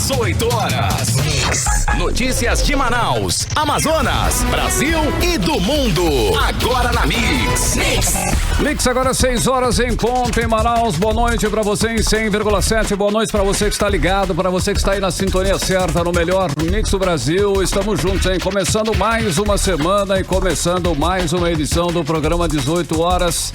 18 horas. Notícias de Manaus, Amazonas, Brasil e do mundo. Agora na Mix. Mix agora 6 horas em ponto em Manaus. Boa noite pra você em 100,7. Boa noite pra você que está ligado, pra você que está aí na sintonia certa no melhor Mix do Brasil. Estamos juntos, hein? Começando mais uma semana e começando mais uma edição do programa 18 horas.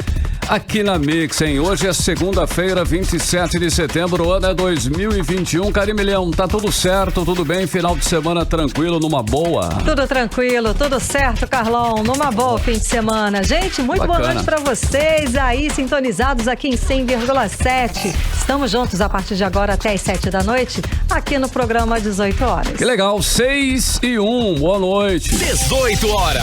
Aqui na Mix, hein? Hoje é segunda-feira, 27 de setembro, o ano é 2021. Carimilhão, tá tudo certo, tudo bem? Final de semana tranquilo, numa boa? Tudo tranquilo, tudo certo, Carlão, numa boa fim de semana. Gente, muito Bacana. Boa noite pra vocês aí, sintonizados aqui em 100,7. Estamos juntos a partir de agora até as 7 da noite, aqui no programa 18 horas. Que legal, 6 e 1, boa noite. 18 horas.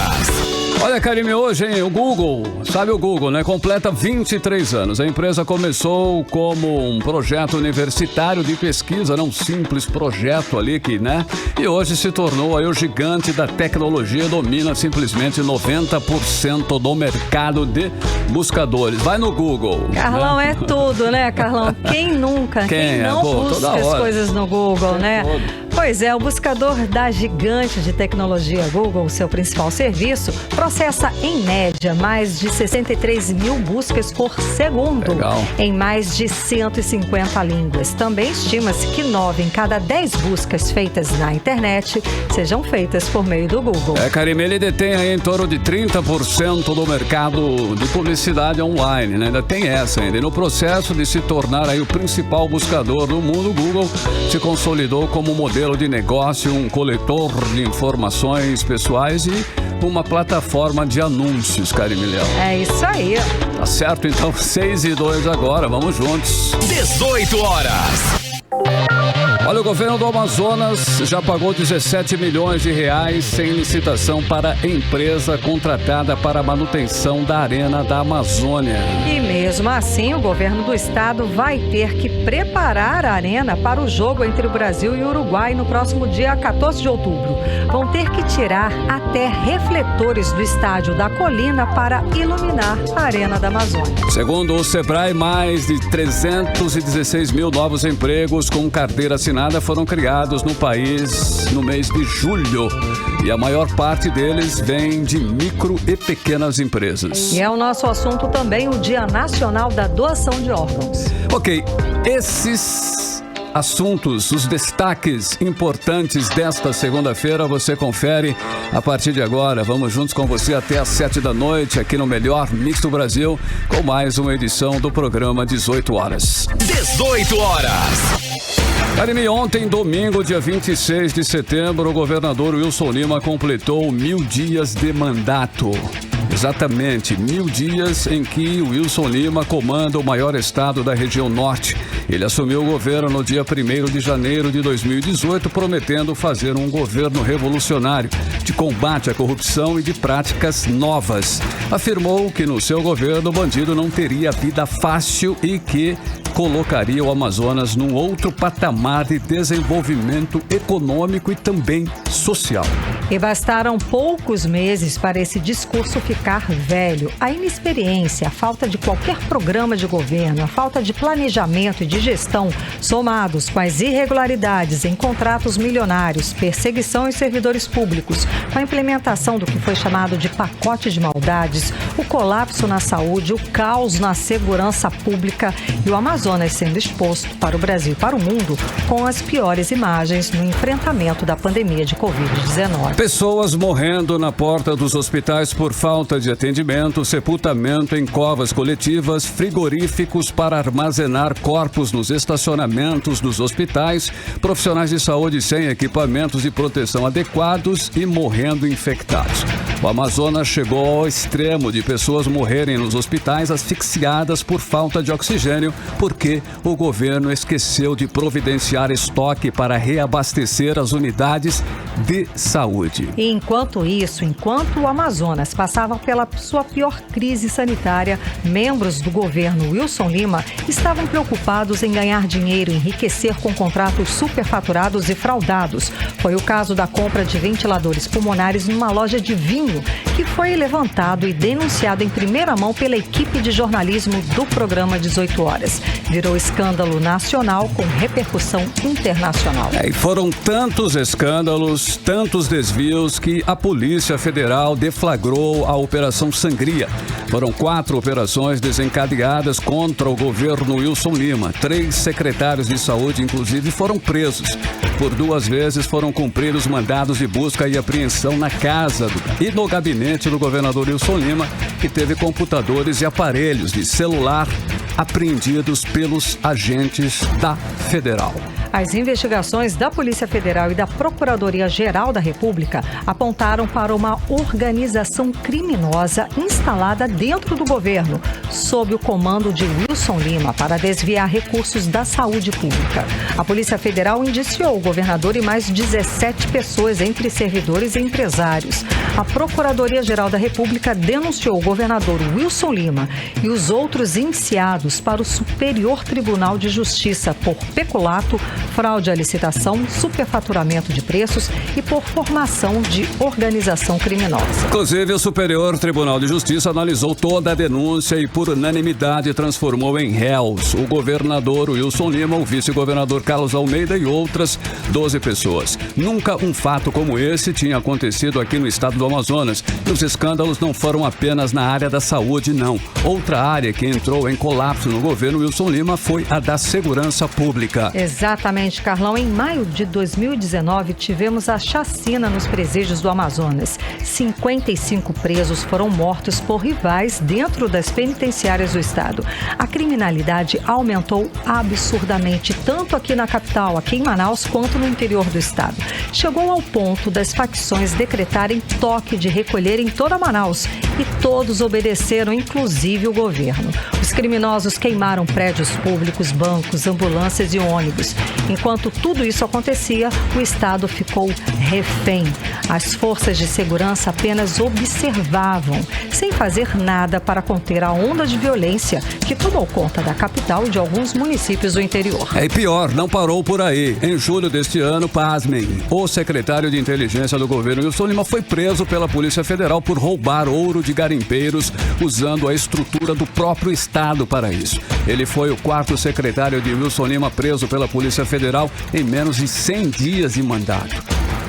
Olha, Karime, hoje, hein, o Google, sabe o Google, né? Completa 23 anos. A empresa começou como um projeto universitário de pesquisa, não um simples projeto ali que, né? E hoje se tornou aí o gigante da tecnologia, domina simplesmente 90% do mercado de buscadores. Vai no Google. Carlão, né? é tudo, né, Carlão? Quem nunca? Quem não busca as coisas no Google, né? Pois é, o buscador da gigante de tecnologia Google, seu principal serviço, processa em média mais de 63 mil buscas por segundo. Legal. Em mais de 150 línguas. Também estima-se que 9 em cada 10 buscas feitas na internet sejam feitas por meio do Google. Karime, ele detém aí em torno de 30% do mercado de publicidade online, né? Ainda tem essa ainda. E no processo de se tornar aí o principal buscador do mundo, o Google se consolidou como modelo de negócio, um coletor de informações pessoais e uma plataforma de anúncios, Carimilhão. É isso aí. Tá certo, então 6 e 2 agora, vamos juntos. 18 horas. Olha, o governo do Amazonas já pagou 17 milhões de reais sem licitação para a empresa contratada para a manutenção da Arena da Amazônia. E mesmo assim, o governo do estado vai ter que preparar a arena para o jogo entre o Brasil e o Uruguai no próximo dia 14 de outubro. Vão ter que tirar até refletores do estádio da Colina para iluminar a Arena da Amazônia. Segundo o Sebrae, mais de 316 mil novos empregos com carteira assinada foram criados no país no mês de julho. E a maior parte deles vem de micro e pequenas empresas. E é o nosso assunto também o Dia Nacional da Doação de Órgãos. Ok, esses assuntos, os destaques importantes desta segunda-feira, você confere a partir de agora. Vamos juntos com você até às 7 da noite, aqui no melhor Mix do Brasil, com mais uma edição do programa 18 horas. 18 horas. Karime, ontem, domingo, dia 26 de setembro, o governador Wilson Lima completou 1000 dias de mandato. Exatamente, 1000 dias em que o Wilson Lima comanda o maior estado da região norte. Ele assumiu o governo no dia 1º de janeiro de 2018, prometendo fazer um governo revolucionário de combate à corrupção e de práticas novas. Afirmou que no seu governo o bandido não teria vida fácil e que colocaria o Amazonas num outro patamar de desenvolvimento econômico e também social. E bastaram poucos meses para esse discurso ficar velho. A inexperiência, a falta de qualquer programa de governo, a falta de planejamento e de gestão, somados com as irregularidades em contratos milionários, perseguição aos servidores públicos, com a implementação do que foi chamado de pacote de maldades, o colapso na saúde, o caos na segurança pública e o Amazonas sendo exposto para o Brasil e para o mundo com as piores imagens no enfrentamento da pandemia de Covid-19. Pessoas morrendo na porta dos hospitais por falta de atendimento, sepultamento em covas coletivas, frigoríficos para armazenar corpos nos estacionamentos dos hospitais, profissionais de saúde sem equipamentos de proteção adequados e morrendo infectados. O Amazonas chegou ao extremo de pessoas morrerem nos hospitais asfixiadas por falta de oxigênio, porque o governo esqueceu de providenciar estoque para reabastecer as unidades de saúde. E enquanto isso, enquanto o Amazonas passava pela sua pior crise sanitária, membros do governo Wilson Lima estavam preocupados em ganhar dinheiro e enriquecer com contratos superfaturados e fraudados. Foi o caso da compra de ventiladores pulmonares numa loja de vinho, que foi levantado e denunciado denunciado em primeira mão pela equipe de jornalismo do programa 18 Horas. Virou escândalo nacional com repercussão internacional. E foram tantos escândalos, tantos desvios que a Polícia Federal deflagrou a Operação Sangria. Foram 4 operações desencadeadas contra o governo Wilson Lima. 3 secretários de saúde, inclusive, foram presos. Por 2 vezes foram cumpridos mandados de busca e apreensão na casa e no gabinete do governador Wilson Lima, que teve computadores e aparelhos de celular apreendidos pelos agentes da Federal. As investigações da Polícia Federal e da Procuradoria-Geral da República apontaram para uma organização criminosa instalada dentro do governo, sob o comando de Wilson Lima, para desviar recursos da saúde pública. A Polícia Federal indiciou o governador e mais 17 pessoas, entre servidores e empresários. A Procuradoria-Geral da República denunciou o governador Wilson Lima e os outros indiciados para o Superior Tribunal de Justiça por peculato, fraude à licitação, superfaturamento de preços e por formação de organização criminosa. Inclusive, o Superior Tribunal de Justiça analisou toda a denúncia e, por unanimidade, transformou em réus o governador Wilson Lima, o vice-governador Carlos Almeida e outras 12 pessoas. Nunca um fato como esse tinha acontecido aqui no estado do Amazonas. E os escândalos não foram apenas na área da saúde, não. Outra área que entrou em colapso no governo Wilson Lima foi a da segurança pública. Exatamente, Carlão. Em maio de 2019, tivemos a chacina nos presídios do Amazonas. 55 presos foram mortos por rivais dentro das penitenciárias do estado. A criminalidade aumentou absurdamente, tanto aqui na capital, aqui em Manaus, quanto no interior do estado. Chegou ao ponto das facções decretarem toque de recolher em toda Manaus e todos obedeceram, inclusive o governo. Os criminosos queimaram prédios públicos, bancos, ambulâncias e ônibus. Enquanto tudo isso acontecia, o estado ficou refém. As forças de segurança apenas observavam, sem fazer nada para conter a onda de violência que tomou conta da capital e de alguns municípios do interior. E pior, não parou por aí. Em julho deste ano, pasmem, o secretário de inteligência do governo Wilson Lima foi preso pela Polícia Federal por roubar ouro de garimpeiros usando a estrutura do próprio estado para isso. Ele foi o 4º secretário de Wilson Lima preso pela Polícia Federal em menos de 100 dias de mandato.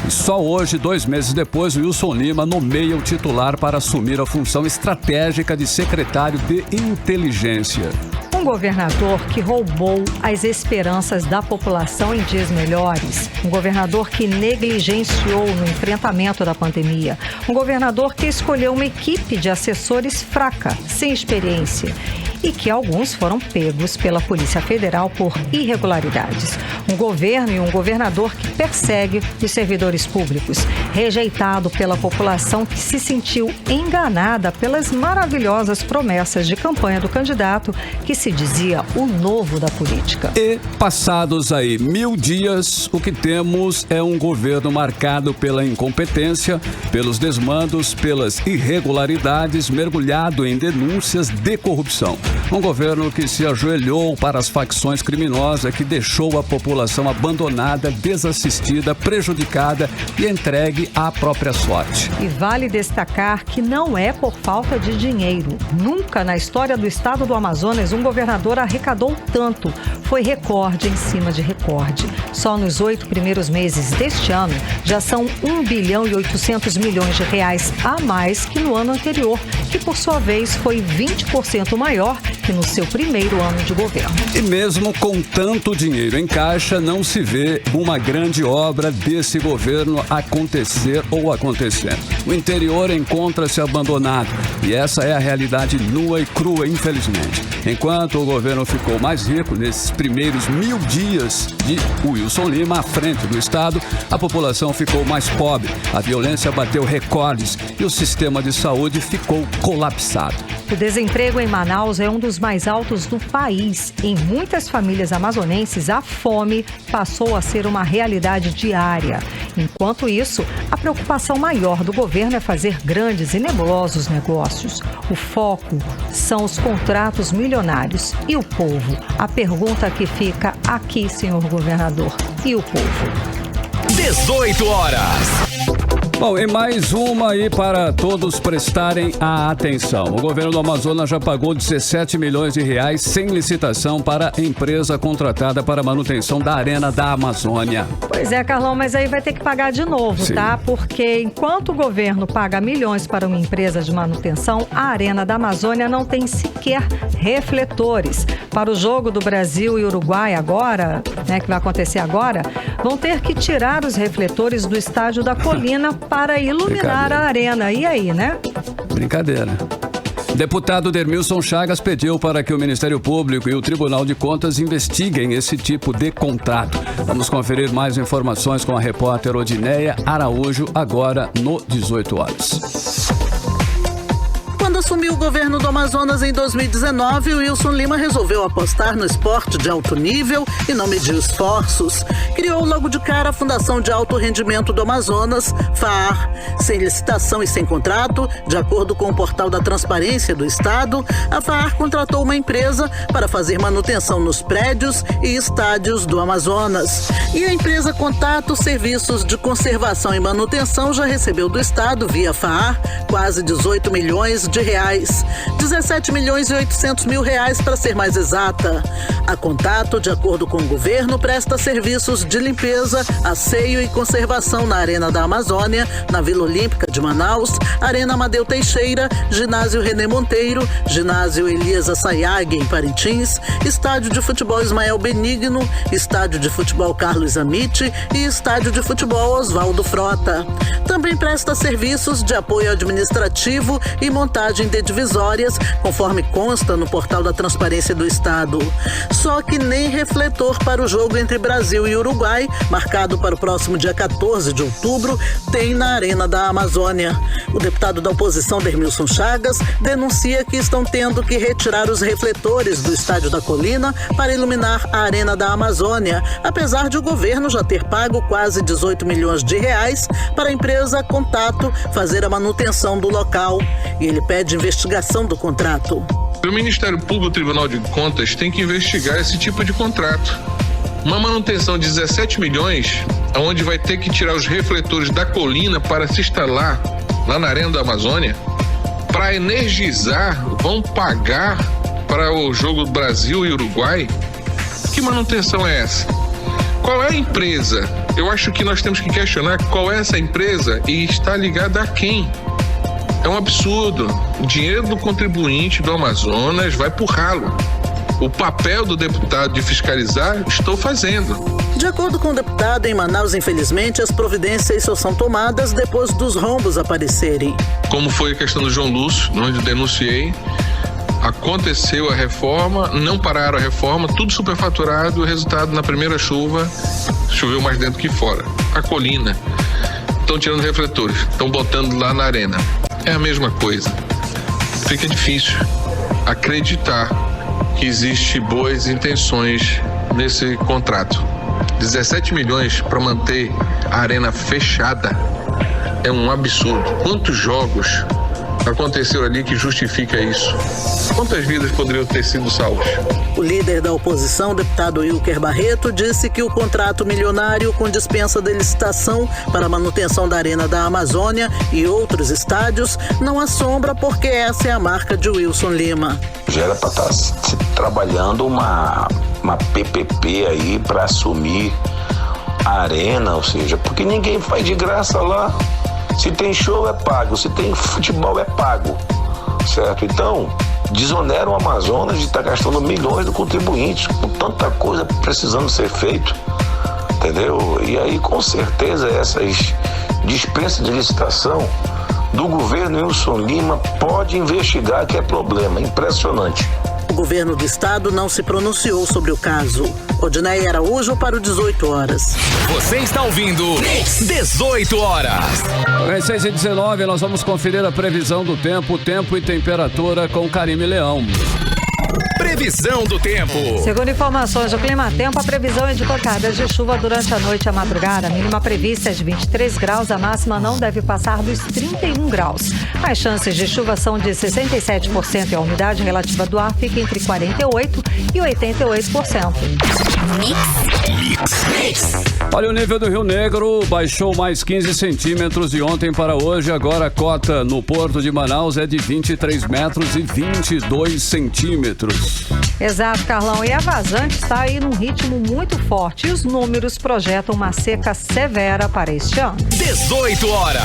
E só hoje, 2 meses depois, o Wilson Lima nomeia o titular para assumir a função estratégica de secretário de inteligência. Um governador que roubou as esperanças da população em dias melhores. Um governador que negligenciou no enfrentamento da pandemia. Um governador que escolheu uma equipe de assessores fraca, sem experiência. E que alguns foram pegos pela Polícia Federal por irregularidades. Um governo e um governador que persegue os servidores públicos. Rejeitado pela população que se sentiu enganada pelas maravilhosas promessas de campanha do candidato que se dizia o novo da política. E passados aí 1000 dias, o que temos é um governo marcado pela incompetência, pelos desmandos, pelas irregularidades, mergulhado em denúncias de corrupção. Um governo que se ajoelhou para as facções criminosas, que deixou a população abandonada, desassistida, prejudicada e entregue à própria sorte. E vale destacar que não é por falta de dinheiro. Nunca na história do estado do Amazonas um governador arrecadou tanto. Foi recorde em cima de recorde. Só nos 8 primeiros meses deste ano já são 1 bilhão e 800 milhões de reais a mais que no ano anterior, que por sua vez foi 20% maior que no seu primeiro ano de governo. E mesmo com tanto dinheiro em caixa, não se vê uma grande obra desse governo acontecer ou acontecendo. O interior encontra-se abandonado e essa é a realidade nua e crua, infelizmente. Enquanto o governo ficou mais rico nesses primeiros 1000 dias de Wilson Lima à frente do estado, a população ficou mais pobre, a violência bateu recordes e o sistema de saúde ficou colapsado. O desemprego em Manaus é um dos mais altos do país. Em muitas famílias amazonenses, a fome passou a ser uma realidade diária. Enquanto isso, a preocupação maior do governo é fazer grandes e nebulosos negócios. O foco são os contratos milionários. E o povo? A pergunta que fica aqui, senhor governador. E o povo? 18 horas. Bom, e mais uma aí para todos prestarem a atenção. O governo do Amazonas já pagou 17 milhões de reais sem licitação para a empresa contratada para a manutenção da Arena da Amazônia. Pois é, Carlão, mas aí vai ter que pagar de novo, Sim. tá? Porque enquanto o governo paga milhões para uma empresa de manutenção, a Arena da Amazônia não tem sequer refletores. Para o jogo do Brasil e Uruguai agora, né, que vai acontecer agora, vão ter que tirar os refletores do estádio da Colina para iluminar a arena. E aí, né? Brincadeira. Deputado Dermilson Chagas pediu para que o Ministério Público e o Tribunal de Contas investiguem esse tipo de contrato. Vamos conferir mais informações com a repórter Odineia Araújo, agora no 18 horas. Quando assumiu o governo do Amazonas em 2019, o Wilson Lima resolveu apostar no esporte de alto nível e não mediu esforços. Criou logo de cara a Fundação de Alto Rendimento do Amazonas, FAAR. Sem licitação e sem contrato, de acordo com o portal da Transparência do Estado, a FAAR contratou uma empresa para fazer manutenção nos prédios e estádios do Amazonas. E a empresa Contato Serviços de Conservação e Manutenção já recebeu do Estado, via FAAR, quase 18 milhões de reais, 17 milhões e 800 mil reais para ser mais exata. A Contato, de acordo com o governo, presta serviços de limpeza, asseio e conservação na Arena da Amazônia, na Vila Olímpica de Manaus, Arena Amadeu Teixeira, Ginásio René Monteiro, Ginásio Elias Assayag em Parintins, Estádio de Futebol Ismael Benigno, Estádio de Futebol Carlos Amite e Estádio de Futebol Oswaldo Frota. Também presta serviços de apoio administrativo e montagem de divisórias, conforme consta no portal da Transparência do Estado. Só que nem refletor para o jogo entre Brasil e Uruguai, marcado para o próximo dia 14 de outubro, tem na Arena da Amazônia. O deputado da oposição, Dermilson Chagas, denuncia que estão tendo que retirar os refletores do Estádio da Colina para iluminar a Arena da Amazônia, apesar de o governo já ter pago quase 18 milhões de reais para a empresa Contato fazer a manutenção do local. E ele pede investigação do contrato. O Ministério Público e o Tribunal de Contas tem que investigar esse tipo de contrato. Uma manutenção de 17 milhões, onde vai ter que tirar os refletores da colina para se instalar lá na Arena da Amazônia, para energizar, vão pagar para o jogo do Brasil e Uruguai? Que manutenção é essa? Qual é a empresa? Eu acho que nós temos que questionar qual é essa empresa e está ligada a quem. É um absurdo. O dinheiro do contribuinte do Amazonas vai pro ralo. O papel do deputado de fiscalizar, estou fazendo. De acordo com o deputado, em Manaus, infelizmente, as providências só são tomadas depois dos rombos aparecerem. Como foi a questão do João Lúcio, onde eu denunciei, aconteceu a reforma, não pararam a reforma, tudo superfaturado, o resultado, na primeira chuva, choveu mais dentro que fora. A colina. Estão tirando refletores, estão botando lá na arena. É a mesma coisa. Fica difícil acreditar que existem boas intenções nesse contrato. 17 milhões para manter a arena fechada é um absurdo. Quantos jogos aconteceu ali que justifica isso? Quantas vidas poderiam ter sido salvas? O líder da oposição, deputado Wilker Barreto, disse que o contrato milionário com dispensa de licitação para a manutenção da Arena da Amazônia e outros estádios não assombra porque essa é a marca de Wilson Lima. Já era para estar trabalhando uma PPP aí para assumir a arena, ou seja, porque ninguém faz de graça lá. Se tem show é pago, se tem futebol é pago, certo? Então, desoneram o Amazonas de estar gastando milhões do contribuinte, com tanta coisa precisando ser feito, entendeu? E aí, com certeza, essas dispensas de licitação do governo Wilson Lima pode investigar que é problema, impressionante. O governo do estado não se pronunciou sobre o caso. Odineia Araújo para o 18 horas. Você está ouvindo 18 horas. Às 6h19, nós vamos conferir a previsão do tempo e temperatura com Karime Leão. Previsão do tempo. Segundo informações do Climatempo, a previsão é de pancadas de chuva durante a noite e a madrugada. A mínima prevista é de 23 graus, a máxima não deve passar dos 31 graus. As chances de chuva são de 67% e a umidade relativa do ar fica entre 48% e 88%. Mix. Olha, o nível do Rio Negro baixou mais 15 centímetros de ontem para hoje. Agora a cota no Porto de Manaus é de 23 metros e 22 centímetros. Exato, Carlão. E a vazante está aí num ritmo muito forte. E os números projetam uma seca severa para este ano. 18 horas.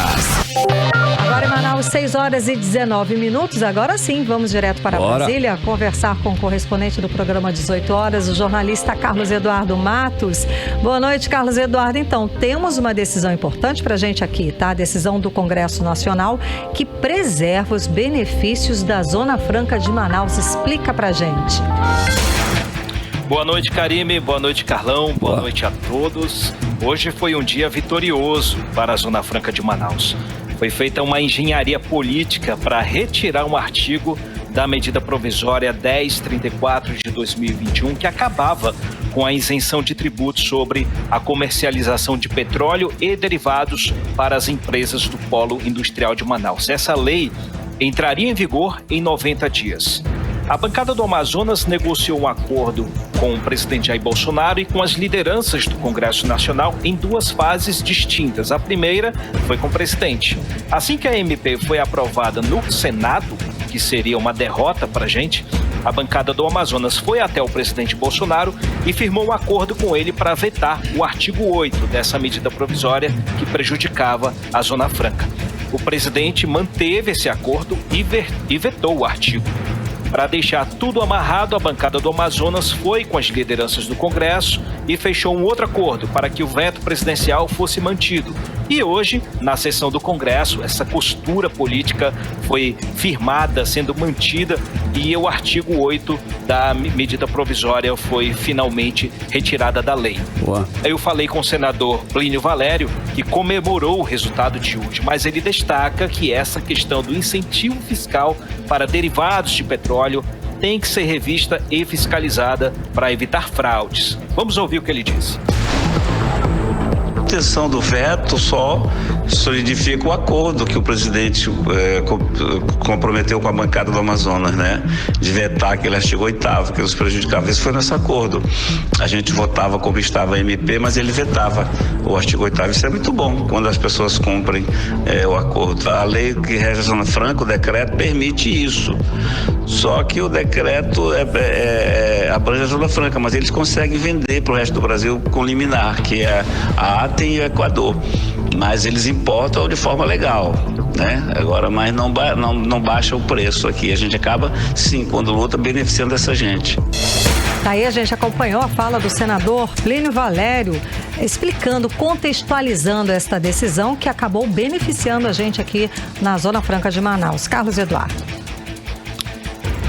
Agora em Manaus, 6 horas e 19 minutos. Agora sim, vamos direto para Brasília conversar com o correspondente do programa 18 horas, o jornalista Carlos Eduardo Matos. Boa noite, Carlos Eduardo. Então, temos uma decisão importante para a gente aqui, tá? A decisão do Congresso Nacional que preserva os benefícios da Zona Franca de Manaus. Explica pra gente. Boa noite, Karime. Boa noite, Carlão. Boa noite a todos. Hoje foi um dia vitorioso para a Zona Franca de Manaus. Foi feita uma engenharia política para retirar um artigo da medida provisória 1034 de 2021, que acabava com a isenção de tributos sobre a comercialização de petróleo e derivados para as empresas do Polo Industrial de Manaus. Essa lei entraria em vigor em 90 dias. A bancada do Amazonas negociou um acordo com o presidente Jair Bolsonaro e com as lideranças do Congresso Nacional em duas fases distintas. A primeira foi com o presidente. Assim que a MP foi aprovada no Senado, que seria uma derrota para a gente, a bancada do Amazonas foi até o presidente Bolsonaro e firmou um acordo com ele para vetar o artigo 8 dessa medida provisória que prejudicava a Zona Franca. O presidente manteve esse acordo e vetou o artigo. Para deixar tudo amarrado, a bancada do Amazonas foi com as lideranças do Congresso e fechou um outro acordo para que o veto presidencial fosse mantido. E hoje, na sessão do Congresso, essa costura política foi firmada, sendo mantida, e o artigo 8 da medida provisória foi finalmente retirada da lei. Eu falei com o senador Plínio Valério, que comemorou o resultado de hoje, mas ele destaca que essa questão do incentivo fiscal para derivados de petróleo tem que ser revista e fiscalizada para evitar fraudes. Vamos ouvir o que ele disse. A intenção do veto só solidifica o acordo que o presidente comprometeu com a bancada do Amazonas, né? De vetar aquele artigo 8º que os prejudicava. Esse foi nesse acordo. A gente votava como estava a MP, mas ele vetava o artigo 8º. Isso é muito bom quando as pessoas cumprem o acordo. A lei que rege a Zona Franca, o decreto, permite isso. Só que o decreto abrange a Zona Franca, mas eles conseguem vender para o resto do Brasil com liminar, que é a ATEM e o Equador. Mas eles importam de forma legal, né? Agora, mas não baixa o preço aqui. A gente acaba, sim, quando luta, beneficiando essa gente. Aí a gente acompanhou a fala do senador Plínio Valério, explicando, contextualizando esta decisão que acabou beneficiando a gente aqui na Zona Franca de Manaus. Carlos Eduardo.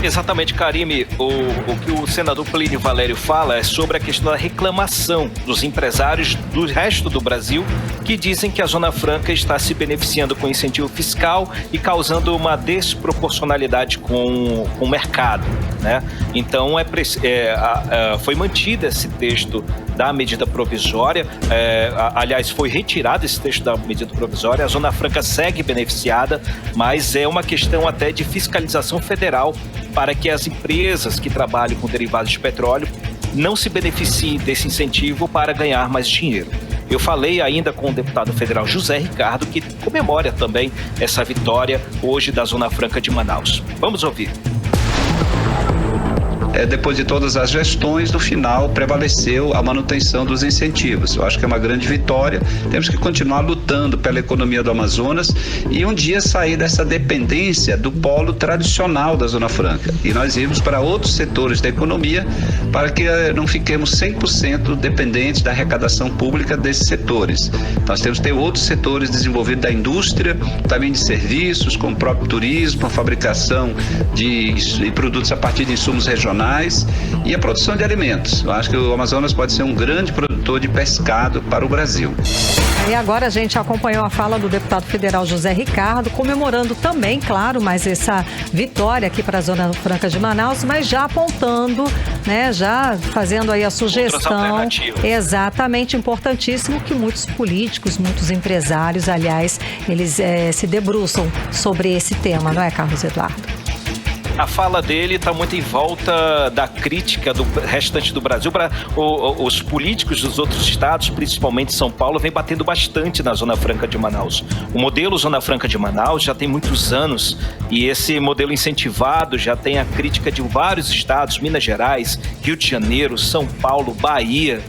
Exatamente, Karime. O que o senador Plínio Valério fala é sobre a questão da reclamação dos empresários do resto do Brasil que dizem que a Zona Franca está se beneficiando com incentivo fiscal e causando uma desproporcionalidade com o mercado, né? Então, foi mantido esse texto da medida provisória, aliás, foi retirado esse texto da medida provisória, a Zona Franca segue beneficiada, mas é uma questão até de fiscalização federal para que as empresas que trabalham com derivados de petróleo não se beneficiem desse incentivo para ganhar mais dinheiro. Eu falei ainda com o deputado federal José Ricardo, que comemora também essa vitória hoje da Zona Franca de Manaus. Vamos ouvir. Depois de todas as gestões, no final prevaleceu a manutenção dos incentivos. Eu acho que é uma grande vitória. Temos que continuar lutando pela economia do Amazonas e um dia sair dessa dependência do polo tradicional da Zona Franca. E nós irmos para outros setores da economia para que não fiquemos 100% dependentes da arrecadação pública desses setores. Nós temos que ter outros setores desenvolvidos da indústria, também de serviços, como o próprio turismo, a fabricação de produtos a partir de insumos regionais e a produção de alimentos. Eu acho que o Amazonas pode ser um grande produtor de pescado para o Brasil. E agora a gente acompanhou a fala do deputado federal José Ricardo, comemorando também, claro, mais essa vitória aqui para a Zona Franca de Manaus, mas já apontando, né, já fazendo aí a sugestão, exatamente, importantíssimo, que muitos políticos, muitos empresários, aliás, eles se debruçam sobre esse tema, não é, Carlos Eduardo? a fala dele está muito em volta da crítica do restante do Brasil. Os políticos dos outros estados, principalmente São Paulo, vem batendo bastante na Zona Franca de Manaus. O modelo Zona Franca de Manaus já tem muitos anos e esse modelo incentivado já tem a crítica de vários estados, Minas Gerais, Rio de Janeiro, São Paulo, Bahia.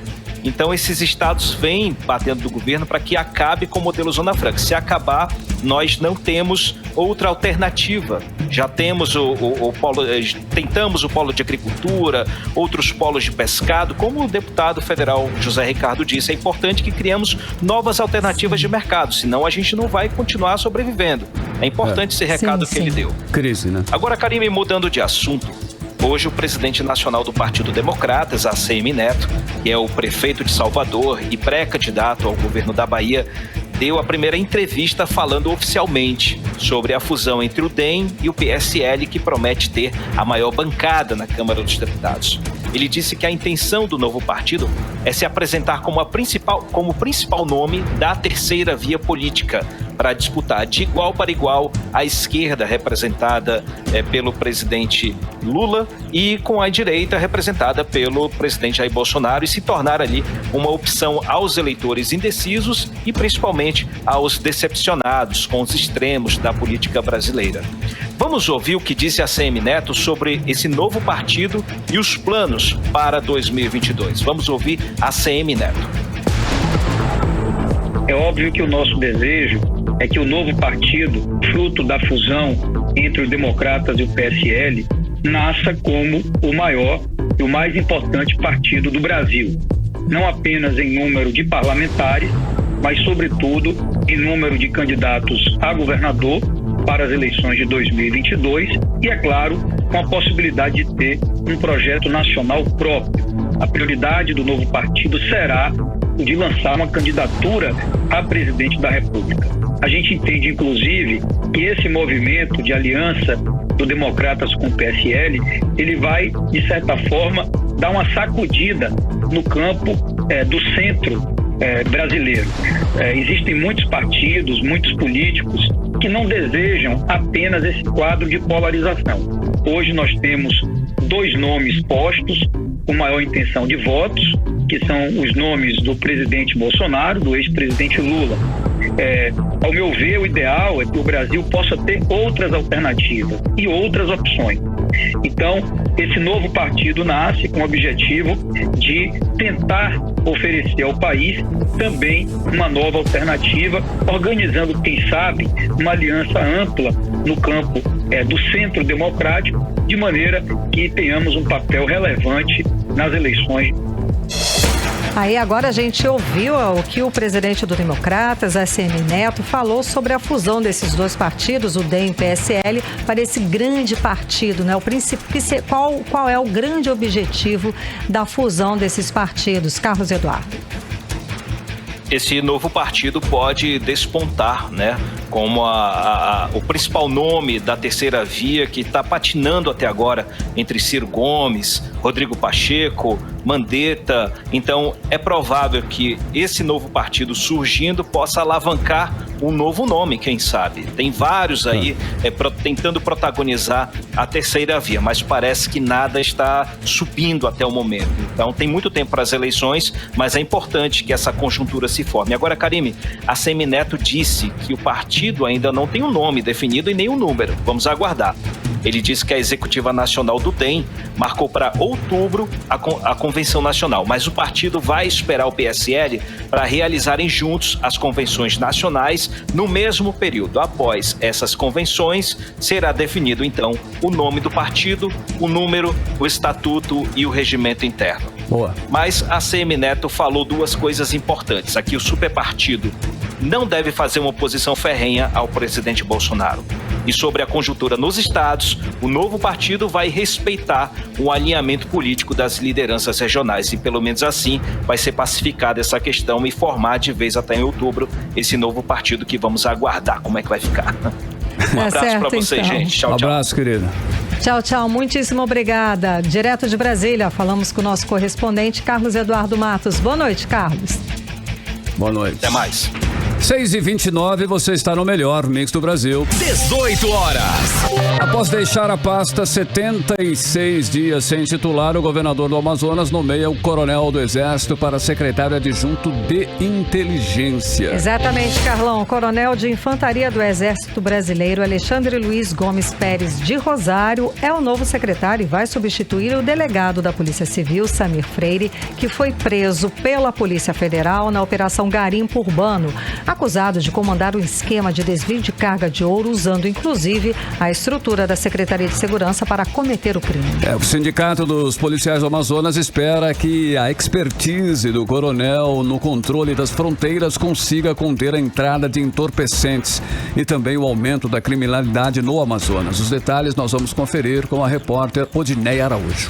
Então esses estados vêm batendo do governo para que acabe com o modelo Zona Franca. Se acabar, nós não temos outra alternativa. Já temos tentamos o polo de agricultura, outros polos de pescado. Como o deputado federal José Ricardo disse, é importante que criemos novas alternativas de mercado, senão a gente não vai continuar sobrevivendo. É importante esse recado que ele deu. Crise, né? Agora, Karime, mudando de assunto, hoje o presidente nacional do Partido Democratas, ACM Neto, que é o prefeito de Salvador e pré-candidato ao governo da Bahia, deu a primeira entrevista falando oficialmente sobre a fusão entre o DEM e o PSL, que promete ter a maior bancada na Câmara dos Deputados. Ele disse que a intenção do novo partido é se apresentar como o principal nome da terceira via política, para disputar de igual para igual a esquerda representada pelo presidente Lula e com a direita representada pelo presidente Jair Bolsonaro e se tornar ali uma opção aos eleitores indecisos e principalmente aos decepcionados com os extremos da política brasileira. Vamos ouvir o que disse ACM Neto sobre esse novo partido e os planos para 2022. Vamos ouvir ACM Neto. É óbvio que o nosso desejo é que o novo partido, fruto da fusão entre os democratas e o PSL, nasça como o maior e o mais importante partido do Brasil. Não apenas em número de parlamentares, mas, sobretudo, em número de candidatos a governador para as eleições de 2022 e, é claro, com a possibilidade de ter um projeto nacional próprio. A prioridade do novo partido será o de lançar uma candidatura a presidente da República. A gente entende, inclusive, que esse movimento de aliança do Democratas com o PSL, ele vai, de certa forma, dar uma sacudida no campo do centro brasileiro. Existem muitos partidos, muitos políticos que não desejam apenas esse quadro de polarização. Hoje nós temos 2 nomes postos com maior intenção de votos, que são os nomes do presidente Bolsonaro, do ex-presidente Lula. Ao meu ver, o ideal é que o Brasil possa ter outras alternativas e outras opções. Então, esse novo partido nasce com o objetivo de tentar oferecer ao país também uma nova alternativa, organizando, quem sabe, uma aliança ampla no campo do centro democrático, de maneira que tenhamos um papel relevante nas eleições. Aí agora a gente ouviu o que o presidente do Democratas, ACM Neto, falou sobre a fusão desses 2 partidos, o DEM e o PSL, para esse grande partido, né? Qual é o grande objetivo da fusão desses partidos? Carlos Eduardo. Esse novo partido pode despontar, né, como o principal nome da terceira via, que está patinando até agora entre Ciro Gomes, Rodrigo Pacheco, Mandetta. Então é provável que esse novo partido surgindo possa alavancar um novo nome, quem sabe. Tem vários aí tentando protagonizar a terceira via, mas parece que nada está subindo até o momento. Então tem muito tempo para as eleições, mas é importante que essa conjuntura se forme. Agora, Karime, ACM Neto disse que o partido ainda não tem um nome definido e nem um número. Vamos aguardar. Ele disse que a executiva nacional do DEM marcou para outubro a convenção nacional, mas o partido vai esperar o PSL para realizarem juntos as convenções nacionais no mesmo período. Após essas convenções, será definido então o nome do partido, o número, o estatuto e o regimento interno. Boa. Mas a ACM Neto falou 2 coisas importantes. Aqui o superpartido não deve fazer uma oposição ferrenha ao presidente Bolsonaro. E sobre a conjuntura nos estados, o novo partido vai respeitar o alinhamento político das lideranças regionais e, pelo menos assim, vai ser pacificada essa questão e formar de vez até em outubro esse novo partido que vamos aguardar como é que vai ficar. Um abraço para vocês, então. Gente. Tchau, tchau. Abraço, querido. Tchau, tchau. Muitíssimo obrigada. Direto de Brasília, falamos com o nosso correspondente, Carlos Eduardo Matos. Boa noite, Carlos. Boa noite. Até mais. 6h29, você está no melhor Mix do Brasil. 18 horas. Após deixar a pasta 76 dias sem titular, o governador do Amazonas nomeia o coronel do Exército para secretário adjunto de Inteligência. Exatamente, Carlão. O coronel de Infantaria do Exército Brasileiro, Alexandre Luiz Gomes Pérez de Rosário, é o novo secretário e vai substituir o delegado da Polícia Civil, Samir Freire, que foi preso pela Polícia Federal na Operação Garimpo Urbano, acusado de comandar um esquema de desvio de carga de ouro, usando inclusive a estrutura da Secretaria de Segurança para cometer o crime. O Sindicato dos Policiais do Amazonas espera que a expertise do coronel no controle das fronteiras consiga conter a entrada de entorpecentes e também o aumento da criminalidade no Amazonas. Os detalhes nós vamos conferir com a repórter Odineia Araújo.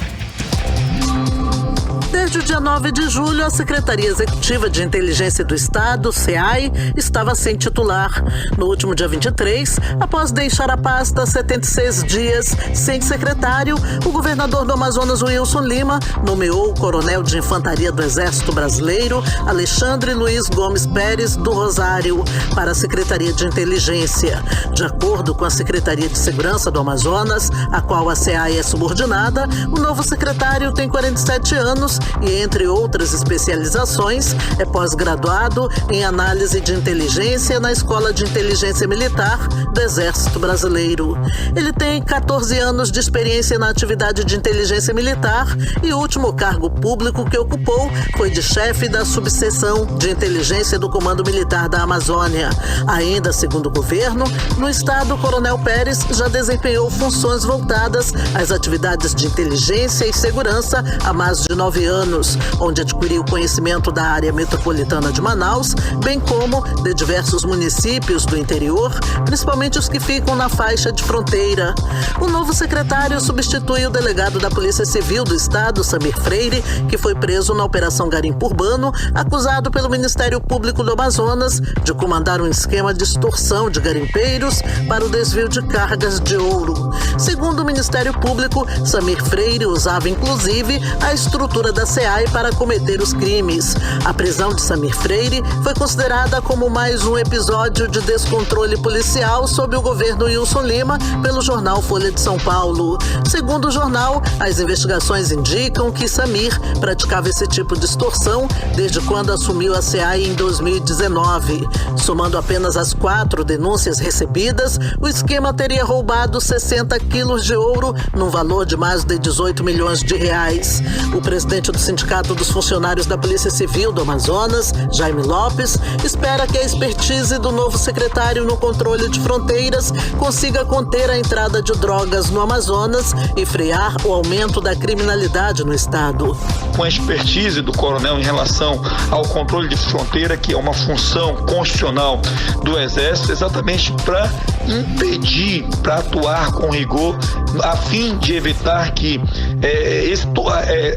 Desde o dia 9 de julho, a Secretaria Executiva de Inteligência do Estado, SEAI, estava sem titular. No último dia 23, após deixar a pasta 76 dias sem secretário, o governador do Amazonas, Wilson Lima, nomeou o coronel de Infantaria do Exército Brasileiro, Alexandre Luiz Gomes Pérez do Rosário, para a Secretaria de Inteligência. De acordo com a Secretaria de Segurança do Amazonas, a qual a SEAI é subordinada, o novo secretário tem 47 anos e, entre outras especializações, é pós-graduado em análise de inteligência na Escola de Inteligência Militar do Exército Brasileiro. Ele tem 14 anos de experiência na atividade de inteligência militar e o último cargo público que ocupou foi de chefe da subseção de inteligência do Comando Militar da Amazônia. Ainda segundo o governo, no estado, o coronel Pérez já desempenhou funções voltadas às atividades de inteligência e segurança há mais de 9 anos, onde adquiriu conhecimento da área metropolitana de Manaus, bem como de diversos municípios do interior, principalmente os que ficam na faixa de fronteira. O novo secretário substitui o delegado da Polícia Civil do Estado, Samir Freire, que foi preso na Operação Garimpo Urbano, acusado pelo Ministério Público do Amazonas de comandar um esquema de extorsão de garimpeiros para o desvio de cargas de ouro. Segundo o Ministério Público, Samir Freire usava inclusive a estrutura da SEAI para cometer os crimes. A prisão de Samir Freire foi considerada como mais um episódio de descontrole policial sob o governo Wilson Lima pelo jornal Folha de São Paulo. Segundo o jornal, as investigações indicam que Samir praticava esse tipo de extorsão desde quando assumiu a SEAI em 2019. Somando apenas as 4 denúncias recebidas, o esquema teria roubado 60 quilos de ouro num valor de mais de 18 milhões de reais. O presidente do Sindicato dos Funcionários da Polícia Civil do Amazonas, Jaime Lopes, espera que a expertise do novo secretário no controle de fronteiras consiga conter a entrada de drogas no Amazonas e frear o aumento da criminalidade no estado. Com a expertise do coronel em relação ao controle de fronteira, que é uma função constitucional do Exército, exatamente para impedir, para atuar com rigor, a fim de evitar que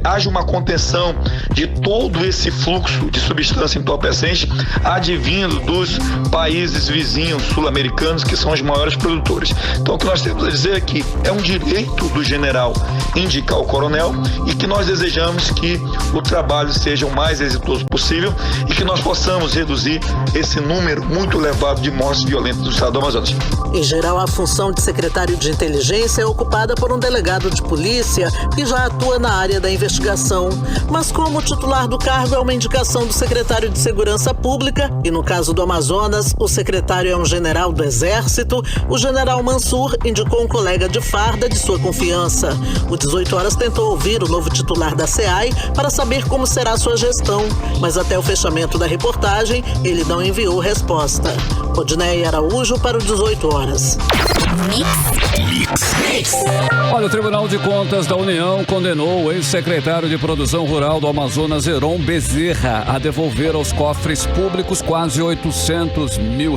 haja uma contenção de todo esse fluxo de substância entorpecente advindo dos países vizinhos sul-americanos, que são os maiores produtores. Então, o que nós temos a dizer é que é um direito do general indicar o coronel e que nós desejamos que o trabalho seja o mais exitoso possível e que nós possamos reduzir esse número muito elevado de mortes violentas do estado do Amazonas. Em geral, a função de secretário de inteligência é ocupada por um delegado de polícia que já atua na área da investigação. Mas como o titular do cargo é uma indicação do secretário de Segurança Pública, e no caso do Amazonas, o secretário é um general do Exército, o general Mansur indicou um colega de farda de sua confiança. O 18 Horas tentou ouvir o novo titular da SEAI para saber como será sua gestão, mas até o fechamento da reportagem, ele não enviou resposta. Odineia Araújo para o 18 Horas. Olha, o Tribunal de Contas da União condenou o ex-secretário de Produção Rural do Amazonas, Heron Bezerra, a devolver aos cofres públicos quase R$800 mil.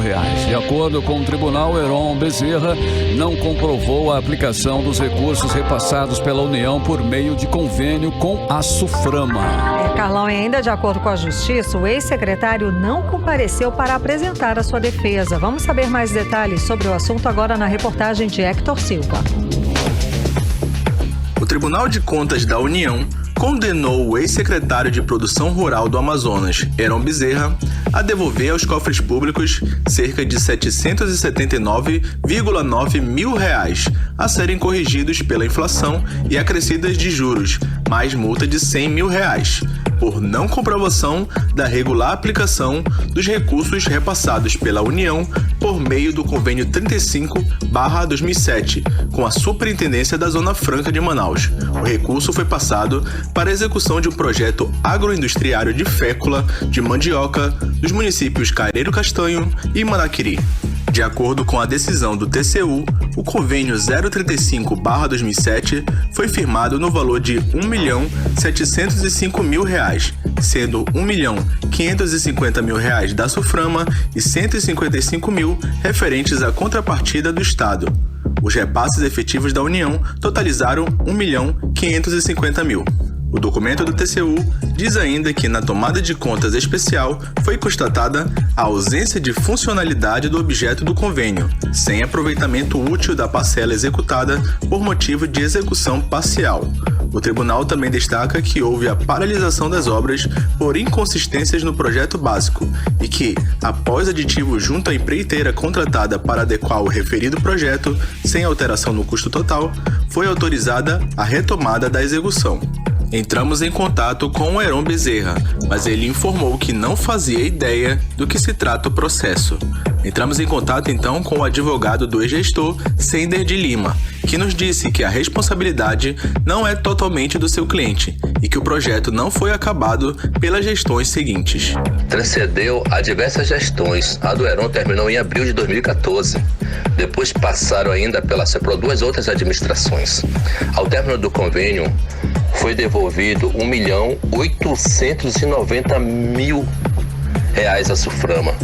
De acordo com o tribunal, Heron Bezerra não comprovou a aplicação dos recursos repassados pela União por meio de convênio com a Suframa. Carlão, e ainda de acordo com a Justiça, o ex-secretário não compareceu para apresentar a sua defesa. Vamos saber mais detalhes sobre o assunto agora na reportagem de Hector Silva. O Tribunal de Contas da União condenou o ex-secretário de Produção Rural do Amazonas, Heron Bezerra, a devolver aos cofres públicos cerca de R$ 779,9 mil a serem corrigidos pela inflação e acrescidas de juros, mais multa de R$ 100 mil, por não comprovação da regular aplicação dos recursos repassados pela União por meio do Convênio 35/2007, com a Superintendência da Zona Franca de Manaus. O recurso foi passado para a execução de um projeto agroindustriário de fécula de mandioca dos municípios Careiro Castanho e Manaquiri. De acordo com a decisão do TCU, o convênio 035/2007 foi firmado no valor de R$ 1.705.000, sendo R$ 1.550.000 da SUFRAMA e R$ 155.000 referentes à contrapartida do Estado. Os repasses efetivos da União totalizaram R$ 1.550.000. O documento do TCU diz ainda que na tomada de contas especial foi constatada a ausência de funcionalidade do objeto do convênio, sem aproveitamento útil da parcela executada por motivo de execução parcial. O tribunal também destaca que houve a paralisação das obras por inconsistências no projeto básico e que, após aditivo junto à empreiteira contratada para adequar o referido projeto, sem alteração no custo total, foi autorizada a retomada da execução. Entramos em contato com o Heron Bezerra, mas ele informou que não fazia ideia do que se trata o processo. Entramos em contato então com o advogado do ex-gestor, Sender de Lima, que nos disse que a responsabilidade não é totalmente do seu cliente e que o projeto não foi acabado pelas gestões seguintes. Transcendeu a diversas gestões. A do Heron terminou em abril de 2014. Depois passaram ainda por duas outras administrações. Ao término do convênio, foi devolvido R$ 1.890.000 à SUFRAMA,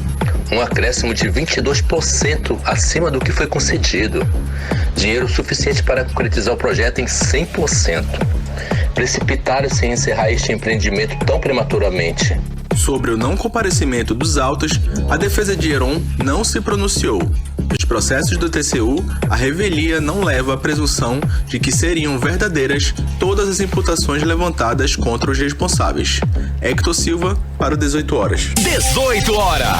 um acréscimo de 22% acima do que foi concedido, dinheiro suficiente para concretizar o projeto em 100%. Precipitaram-se em encerrar este empreendimento tão prematuramente. Sobre o não comparecimento dos autos, a defesa de Heron não se pronunciou. Nos processos do TCU, a revelia não leva à presunção de que seriam verdadeiras todas as imputações levantadas contra os responsáveis. Hector Silva, para o 18 horas. 18 horas.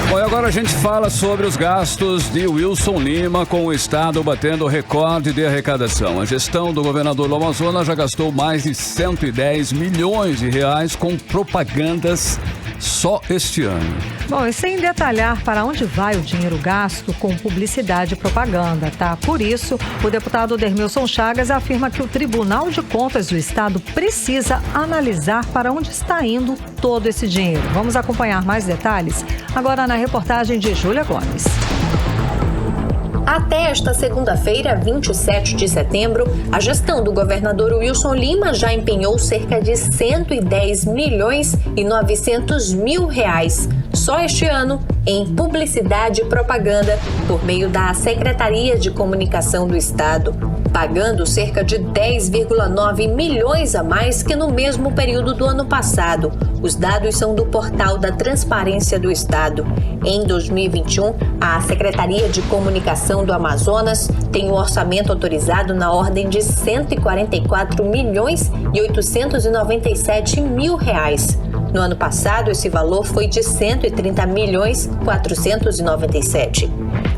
Bom, e agora a gente fala sobre os gastos de Wilson Lima, com o Estado batendo recorde de arrecadação. A gestão do governador do Amazonas já gastou mais de 110 milhões de reais com propagandas só este ano. Bom, e sem detalhar para onde vai o dinheiro gasto com publicidade e propaganda, tá? Por isso, o deputado Dermilson Chagas afirma que o Tribunal de Contas do Estado precisa analisar para onde está indo todo esse dinheiro. Vamos acompanhar mais detalhes agora na reportagem de Júlia Gomes. Até esta segunda-feira, 27 de setembro, a gestão do governador Wilson Lima já empenhou cerca de 110 milhões e 900 mil reais só este ano em publicidade e propaganda por meio da Secretaria de Comunicação do Estado, pagando cerca de 10,9 milhões a mais que no mesmo período do ano passado. Os dados são do Portal da Transparência do Estado. Em 2021, a Secretaria de Comunicação do Amazonas tem um orçamento autorizado na ordem de 144 milhões e 897 mil reais. No ano passado, esse valor foi de 130 milhões 497.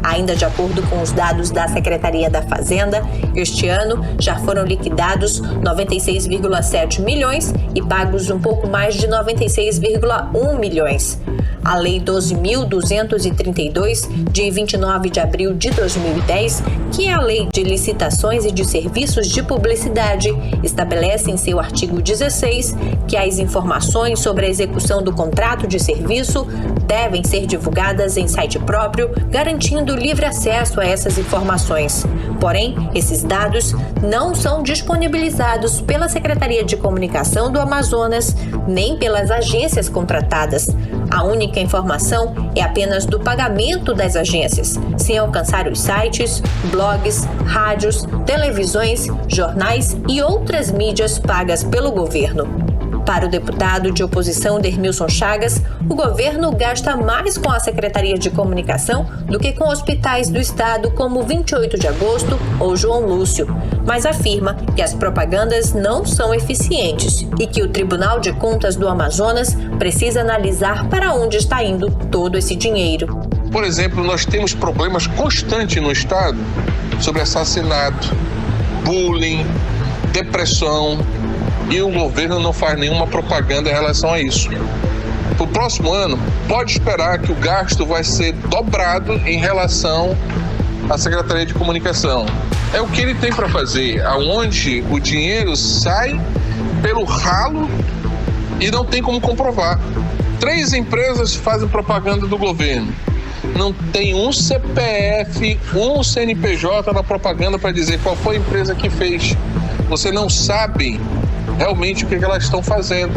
Ainda de acordo com os dados da Secretaria da Fazenda, este ano já foram liquidados 96,7 milhões e pagos um pouco mais de 96,1 milhões. A Lei 12.232, de 29 de abril de 2010, que é a Lei de Licitações e de Serviços de Publicidade, estabelece em seu artigo 16 que as informações sobre a execução do contrato de serviço devem ser divulgadas em site próprio, garantindo livre acesso a essas informações. Porém, esses dados não são disponibilizados pela Secretaria de Comunicação do Amazonas, nem pelas agências contratadas. A única informação é apenas do pagamento das agências, sem alcançar os sites, blogs, rádios, televisões, jornais e outras mídias pagas pelo governo. Para o deputado de oposição Dermilson Chagas, o governo gasta mais com a Secretaria de Comunicação do que com hospitais do Estado como 28 de Agosto ou João Lúcio. mas afirma que as propagandas não são eficientes e que o Tribunal de Contas do Amazonas precisa analisar para onde está indo todo esse dinheiro. Por exemplo, nós temos problemas constantes no estado sobre assassinato, bullying, depressão, e o governo não faz nenhuma propaganda em relação a isso. Para o próximo ano, pode esperar que o gasto vai ser dobrado em relação à Secretaria de Comunicação. É o que ele tem para fazer, aonde o dinheiro sai pelo ralo e não tem como comprovar. 3 empresas fazem propaganda do governo. Não tem um CPF, um CNPJ na propaganda para dizer qual foi a empresa que fez. Você não sabe realmente o que elas estão fazendo.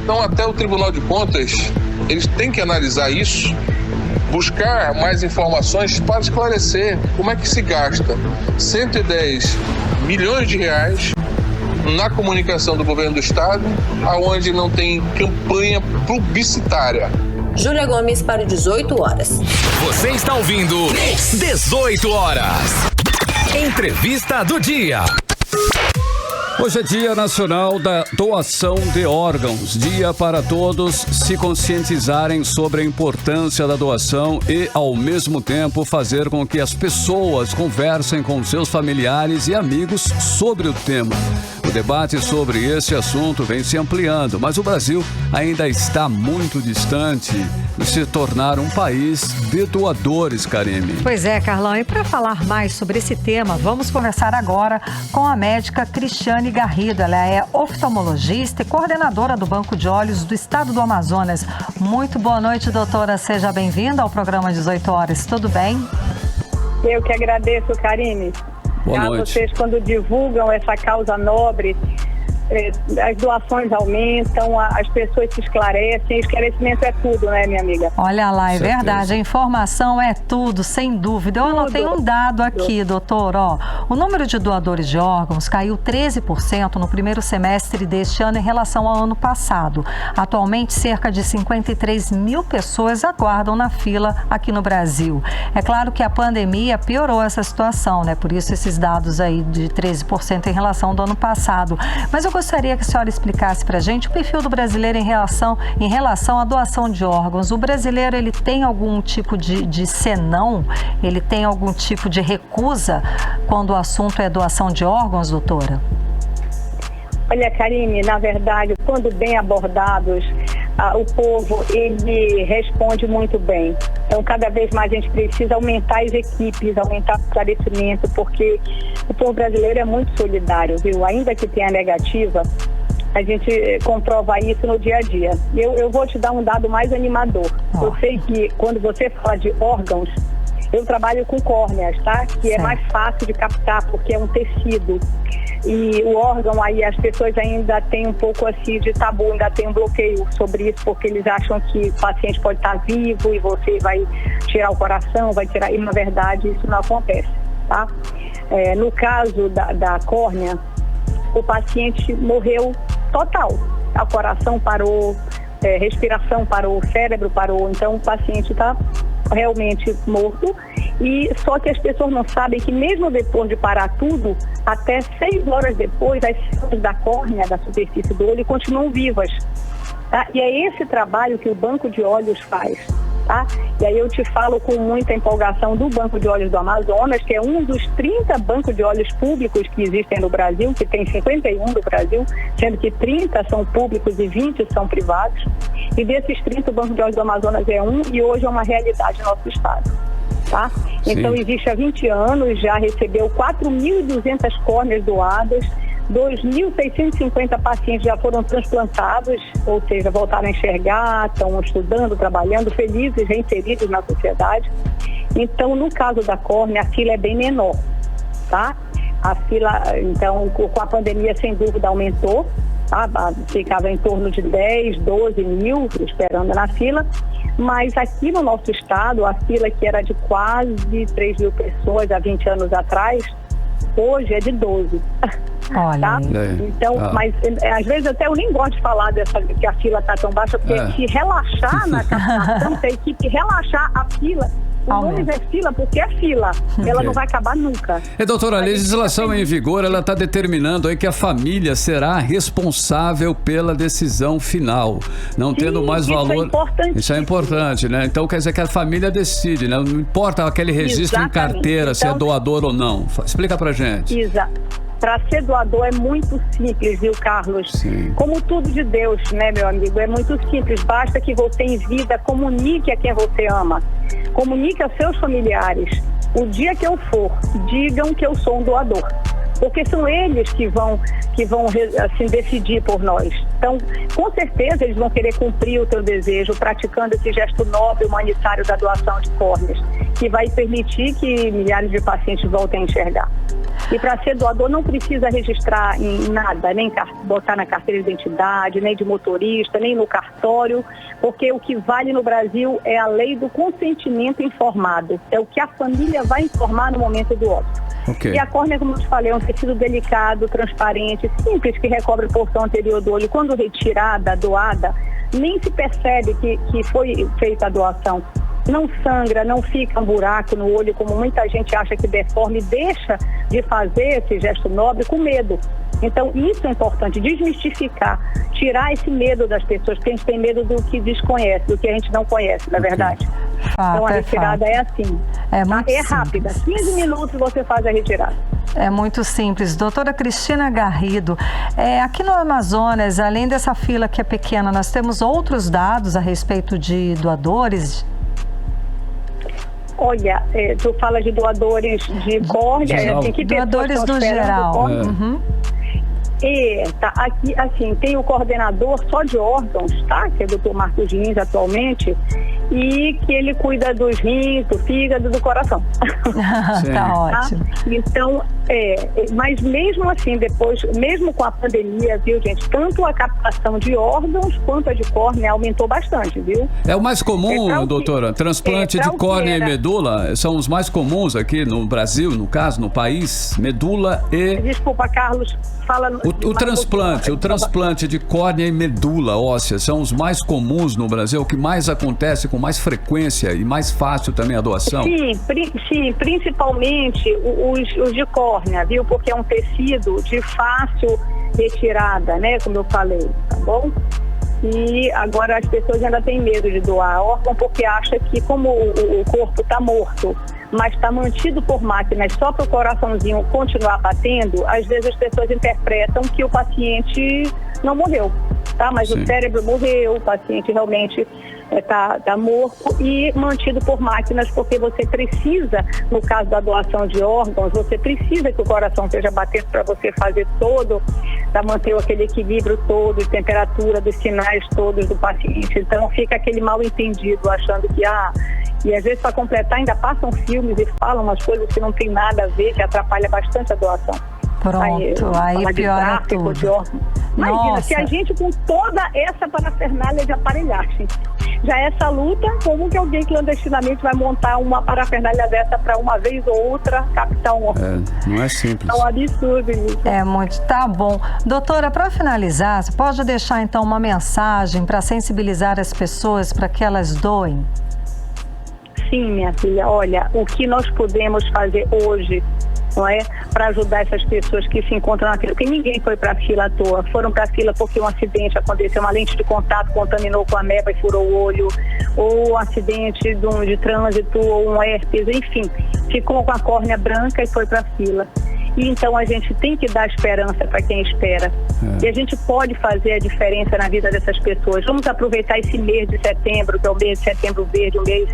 Então, até o Tribunal de Contas, eles têm que analisar isso, buscar mais informações para esclarecer como é que se gasta 110 milhões de reais na comunicação do governo do estado, aonde não tem campanha publicitária. Júlia Gomes para 18 horas. Você está ouvindo 18 horas. Entrevista do dia. Hoje é Dia Nacional da Doação de Órgãos, dia para todos se conscientizarem sobre a importância da doação e, ao mesmo tempo, fazer com que as pessoas conversem com seus familiares e amigos sobre o tema. O debate sobre esse assunto vem se ampliando, mas o Brasil ainda está muito distante de se tornar um país de doadores, Karime. Pois é, Carlão, e para falar mais sobre esse tema, vamos conversar agora com a médica Cristiane Garrido. Ela é oftalmologista e coordenadora do Banco de Olhos do Estado do Amazonas. Muito boa noite, doutora. Seja bem-vinda ao programa 18 horas. Tudo bem? Eu que agradeço, Karime. Boa noite. Vocês, quando divulgam essa causa nobre, as doações aumentam, as pessoas se esclarecem. Esclarecimento é tudo, né, minha amiga? Olha lá, é verdade. A informação é tudo, sem dúvida. Eu anotei um dado aqui, doutor. Ó, o número de doadores de órgãos caiu 13% no primeiro semestre deste ano em relação ao ano passado. Atualmente, cerca de 53 mil pessoas aguardam na fila aqui no Brasil. É claro que a pandemia piorou essa situação, né? Por isso esses dados aí de 13% em relação ao do ano passado. Mas eu gostaria que a senhora explicasse para a gente o perfil do brasileiro em relação à doação de órgãos. O brasileiro, ele tem algum tipo de senão? Ele tem algum tipo de recusa quando o assunto é doação de órgãos, doutora? Olha, Karime, na verdade, quando bem abordados, o povo, ele responde muito bem. Então, cada vez mais a gente precisa aumentar as equipes, aumentar o esclarecimento, porque o povo brasileiro é muito solidário, viu? Ainda que tenha negativa, a gente comprova isso no dia a dia. Eu vou te dar um dado mais animador. Eu sei que quando você fala de órgãos, eu trabalho com córneas, tá? Que é mais fácil de captar, porque é um tecido. E o órgão aí, as pessoas ainda têm um pouco assim de tabu, ainda tem um bloqueio sobre isso, porque eles acham que o paciente pode estar vivo e você vai tirar o coração, vai tirar, e na verdade isso não acontece, tá? No caso da córnea, o paciente morreu total, o coração parou, respiração parou, cérebro parou, então o paciente está realmente morto. E só que as pessoas não sabem que mesmo depois de parar tudo, até 6 horas depois, as células da córnea, da superfície do olho, continuam vivas. Tá? E é esse trabalho que o Banco de Olhos faz. Tá? E aí eu te falo com muita empolgação do Banco de Olhos do Amazonas, que é um dos 30 bancos de olhos públicos que existem no Brasil, que tem 51 no Brasil, sendo que 30 são públicos e 20 são privados. E desses 30, o Banco de Olhos do Amazonas é um, e hoje é uma realidade no nosso estado. Tá? Então existe há 20 anos, já recebeu 4.200 córneas doadas, 2.650 pacientes já foram transplantados, ou seja, voltaram a enxergar, estão estudando, trabalhando, felizes, reinseridos na sociedade. Então, no caso da córnea, a fila é bem menor, tá? A fila, então, com a pandemia, sem dúvida, aumentou, tá? Ficava em torno de 10, 12 mil esperando na fila. Mas aqui no nosso estado, a fila que era de quase 3 mil pessoas há 20 anos atrás, hoje é de 12. Olha, tá? Então, mas às vezes até eu nem gosto de falar que a fila está tão baixa, porque se relaxar na captação, se a equipe relaxar a fila, O nome é fila porque é fila. Ela não vai acabar nunca. Doutora, a legislação em vigor, ela está determinando aí que a família será responsável pela decisão final, não tendo mais valor. Isso é importante, né? Então quer dizer que a família decide, né? Não importa aquele registro em carteira, se é doador ou não. Explica pra gente. Exato. Para ser doador é muito simples, viu, Carlos? Sim. Como tudo de Deus, né, meu amigo? É muito simples. Basta que você em vida comunique a quem você ama. Comunique aos seus familiares. O dia que eu for, digam que eu sou um doador. Porque são eles que vão assim, decidir por nós. Então, com certeza, eles vão querer cumprir o teu desejo, praticando esse gesto nobre humanitário da doação de córneas, que vai permitir que milhares de pacientes voltem a enxergar. E para ser doador não precisa registrar em nada, nem botar na carteira de identidade, nem de motorista, nem no cartório, porque o que vale no Brasil é a lei do consentimento informado. É o que a família vai informar no momento do óbito. Okay. E a córnea, como eu te falei, é um tecido delicado, transparente, simples, que recobre a porção anterior do olho. Quando retirada, doada, nem se percebe que foi feita a doação. Não sangra, não fica um buraco no olho, como muita gente acha que deforma e deixa de fazer esse gesto nobre com medo. Então, isso é importante, desmistificar, tirar esse medo das pessoas, porque a gente tem medo do que desconhece, do que a gente não conhece, na verdade. Então, a retirada é assim. É rápida, 15 minutos você faz a retirada. É muito simples. Doutora Cristina Garrido, aqui no Amazonas, além dessa fila que é pequena, nós temos outros dados a respeito de doadores? Olha, tu fala de doadores de córnea, assim, que doadores no geral. Tá, aqui, assim, tem o coordenador só de órgãos, tá? Que é o Dr. Marcos Rins atualmente, e que ele cuida dos rins, do fígado, do coração. Tá ótimo. Então, mas mesmo assim, depois, mesmo com a pandemia, viu, gente, tanto a captação de órgãos quanto a de córnea aumentou bastante, viu? É o mais comum, doutora? Transplante de córnea e medula são os mais comuns aqui no Brasil, no caso, no país? Medula e... Desculpa, Carlos, fala... O transplante de córnea e medula óssea são os mais comuns no Brasil, o que mais acontece com mais frequência e mais fácil também a doação? Sim, principalmente os de córnea, viu? Porque é um tecido de fácil retirada, né? Como eu falei, tá bom? E agora as pessoas ainda têm medo de doar órgão porque acham que como o corpo está morto, mas está mantido por máquinas só para o coraçãozinho continuar batendo, às vezes as pessoas interpretam que o paciente não morreu, tá? Mas o cérebro morreu, o paciente realmente está morto e mantido por máquinas, porque você precisa, no caso da doação de órgãos, você precisa que o coração esteja batendo para você fazer todo, para manter aquele equilíbrio todo, de temperatura, dos sinais todos do paciente. Então fica aquele mal entendido, achando que e às vezes para completar ainda passam filmes e falam umas coisas que não tem nada a ver, que atrapalha bastante a doação. Pronto, aí piora tudo. Imagina, se a gente com toda essa parafernália de aparelhagem, já essa luta, como que alguém clandestinamente vai montar uma parafernália dessa para uma vez ou outra captar um órgão? Não é simples. É um absurdo isso. É muito, tá bom. Doutora, para finalizar, você pode deixar então uma mensagem para sensibilizar as pessoas para que elas doem? Sim, minha filha, olha, o que nós podemos fazer hoje, não é, para ajudar essas pessoas que se encontram na fila, porque ninguém foi para a fila à toa, foram para a fila porque um acidente aconteceu, uma lente de contato contaminou com a ameba e furou o olho, ou um acidente de trânsito, ou um herpes, enfim, ficou com a córnea branca e foi para a fila. E então a gente tem que dar esperança para quem espera. E a gente pode fazer a diferença na vida dessas pessoas. Vamos aproveitar esse mês de setembro, que é o mês de Setembro Verde, um mês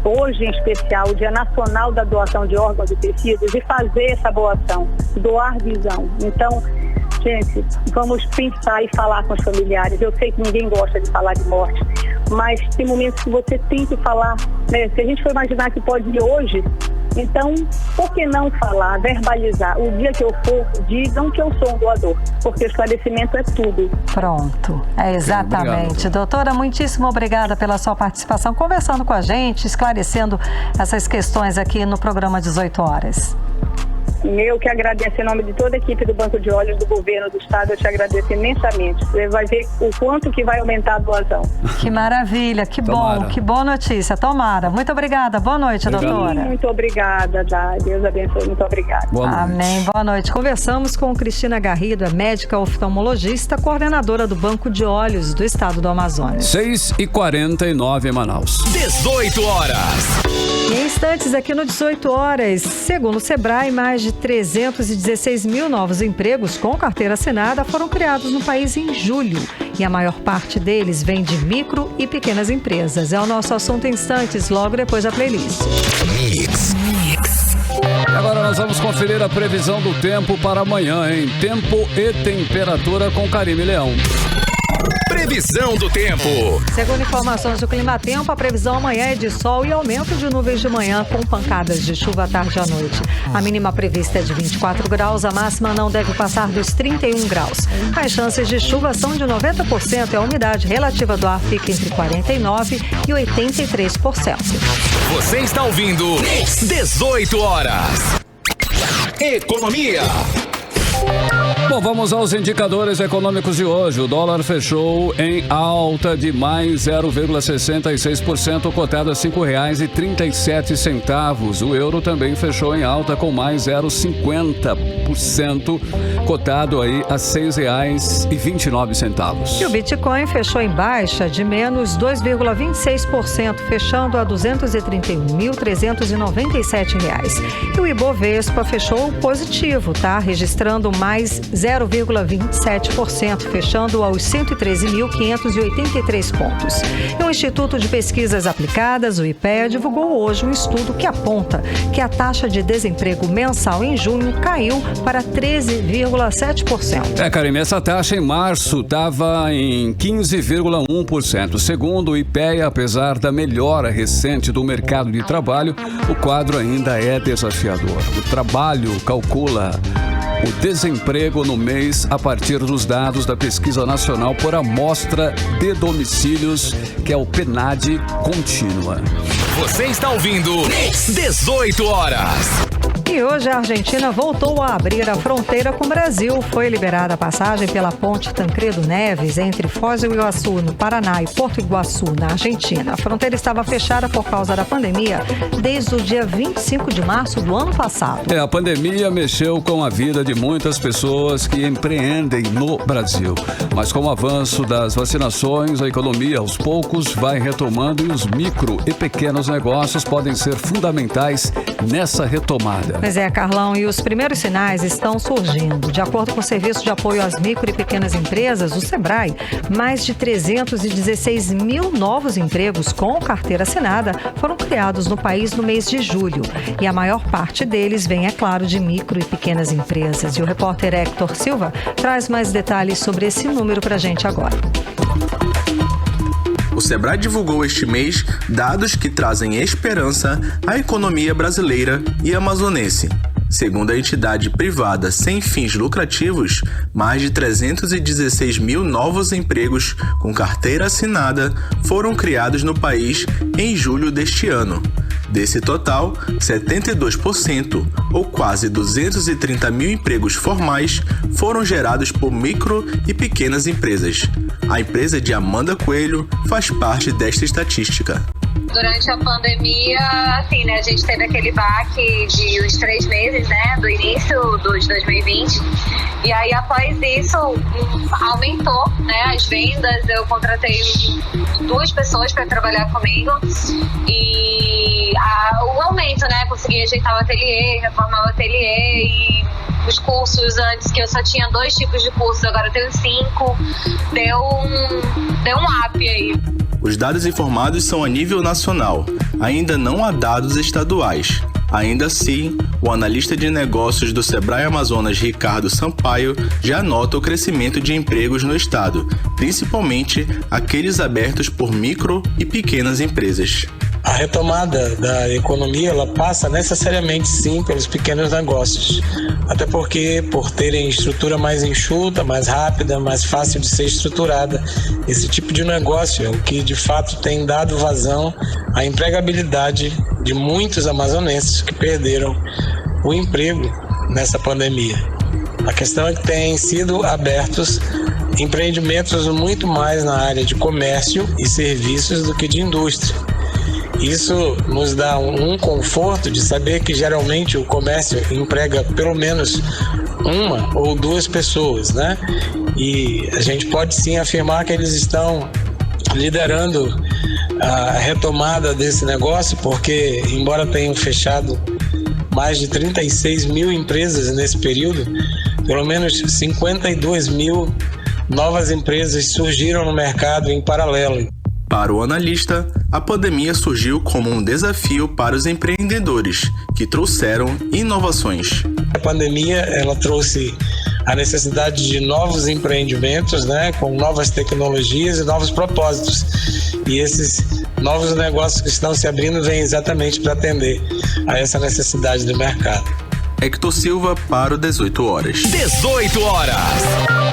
hoje em especial, o Dia Nacional da Doação de Órgãos e Tecidos, e fazer essa doação, doar visão. Então, gente, vamos pensar e falar com os familiares. Eu sei que ninguém gosta de falar de morte, mas tem momentos que você tem que falar, né? Se a gente for imaginar que pode ir hoje, então, por que não falar, verbalizar? O dia que eu for, digam que eu sou um doador, porque o esclarecimento é tudo. Pronto, exatamente. Obrigado. Doutora, muitíssimo obrigada pela sua participação, conversando com a gente, esclarecendo essas questões aqui no programa 18 horas. Eu que agradeço em nome de toda a equipe do Banco de Olhos do governo do estado, eu te agradeço imensamente. Você vai ver o quanto que vai aumentar a doação. Que maravilha, que Tomara. bom, que boa notícia. Tomara. Muito obrigada. Boa noite, doutora. Muito obrigada, Deus abençoe. Muito obrigada. Amém. Boa noite. Conversamos com Cristina Garrido, é médica oftalmologista, coordenadora do Banco de Olhos do estado do Amazonas. 6h49 em Manaus. 18 horas. Em instantes, aqui no 18 horas, segundo o Sebrae, mais de 316 mil novos empregos com carteira assinada foram criados no país em julho. E a maior parte deles vem de micro e pequenas empresas. É o nosso assunto em instantes, logo depois da playlist. Mix. Agora nós vamos conferir a previsão do tempo para amanhã, em tempo e temperatura com Karime Leão. Previsão do tempo. Segundo informações do Climatempo, a previsão amanhã é de sol e aumento de nuvens de manhã com pancadas de chuva à tarde e à noite. A mínima prevista é de 24 graus, a máxima não deve passar dos 31 graus. As chances de chuva são de 90% e a umidade relativa do ar fica entre 49% e 83%. Você está ouvindo 18 horas. Economia. Bom, vamos aos indicadores econômicos de hoje. O dólar fechou em alta de mais 0,66%, cotado a R$ 5,37. O euro também fechou em alta com mais 0,50%, cotado aí a R$ 6,29. E o Bitcoin fechou em baixa de menos 2,26%, fechando a R$ 231.397. E o Ibovespa fechou positivo, tá? Registrando mais 0,27%, fechando aos 113.583 pontos. E o Instituto de Pesquisas Aplicadas, o IPEA, divulgou hoje um estudo que aponta que a taxa de desemprego mensal em junho caiu para 13,7%. Karime, essa taxa em março estava em 15,1%. Segundo o IPEA, apesar da melhora recente do mercado de trabalho, o quadro ainda é desafiador. O trabalho calcula o desemprego no mês a partir dos dados da Pesquisa Nacional por Amostra de Domicílios, que é o PNAD contínua. Você está ouvindo 18 horas. E hoje a Argentina voltou a abrir a fronteira com o Brasil. Foi liberada a passagem pela ponte Tancredo Neves entre Foz do Iguaçu, no Paraná, e Porto Iguaçu, na Argentina. A fronteira estava fechada por causa da pandemia desde o dia 25 de março do ano passado. A pandemia mexeu com a vida de muitas pessoas que empreendem no Brasil. Mas com o avanço das vacinações, a economia aos poucos vai retomando e os micro e pequenos negócios podem ser fundamentais nessa retomada. Pois é, Carlão, e os primeiros sinais estão surgindo. De acordo com o Serviço de Apoio às Micro e Pequenas Empresas, o Sebrae, mais de 316 mil novos empregos com carteira assinada foram criados no país no mês de julho. E a maior parte deles vem, é claro, de micro e pequenas empresas. E o repórter Hector Silva traz mais detalhes sobre esse número para a gente agora. O Sebrae divulgou este mês dados que trazem esperança à economia brasileira e amazonense. Segundo a entidade privada sem fins lucrativos, mais de 316 mil novos empregos com carteira assinada foram criados no país em julho deste ano. Desse total, 72%, ou quase 230 mil empregos formais, foram gerados por micro e pequenas empresas. A empresa de Amanda Coelho faz parte desta estatística. Durante a pandemia, assim, né, a gente teve aquele baque de uns 3 meses, né, do início de 2020. E aí, após isso, aumentou, né, as vendas. Eu contratei 2 pessoas para trabalhar comigo. E o aumento, né, consegui ajeitar o ateliê, reformar o ateliê e os cursos antes, que eu só tinha 2 tipos de cursos, agora eu tenho 5. Deu um up aí. Os dados informados são a nível nacional, ainda não há dados estaduais. Ainda assim, o analista de negócios do Sebrae Amazonas, Ricardo Sampaio, já nota o crescimento de empregos no estado, principalmente aqueles abertos por micro e pequenas empresas. A retomada da economia, ela passa necessariamente sim pelos pequenos negócios, até porque por terem estrutura mais enxuta, mais rápida, mais fácil de ser estruturada, esse tipo de negócio é o que de fato tem dado vazão à empregabilidade de muitos amazonenses que perderam o emprego nessa pandemia. A questão é que têm sido abertos empreendimentos muito mais na área de comércio e serviços do que de indústria. Isso nos dá um conforto de saber que geralmente o comércio emprega pelo menos uma ou duas pessoas, né? E a gente pode sim afirmar que eles estão liderando a retomada desse negócio, porque embora tenham fechado mais de 36 mil empresas nesse período, pelo menos 52 mil novas empresas surgiram no mercado em paralelo. Para o analista, a pandemia surgiu como um desafio para os empreendedores, que trouxeram inovações. A pandemia ela trouxe a necessidade de novos empreendimentos, né, com novas tecnologias e novos propósitos. E esses novos negócios que estão se abrindo vêm exatamente para atender a essa necessidade do mercado. Hector Silva para o 18 horas. 18 horas.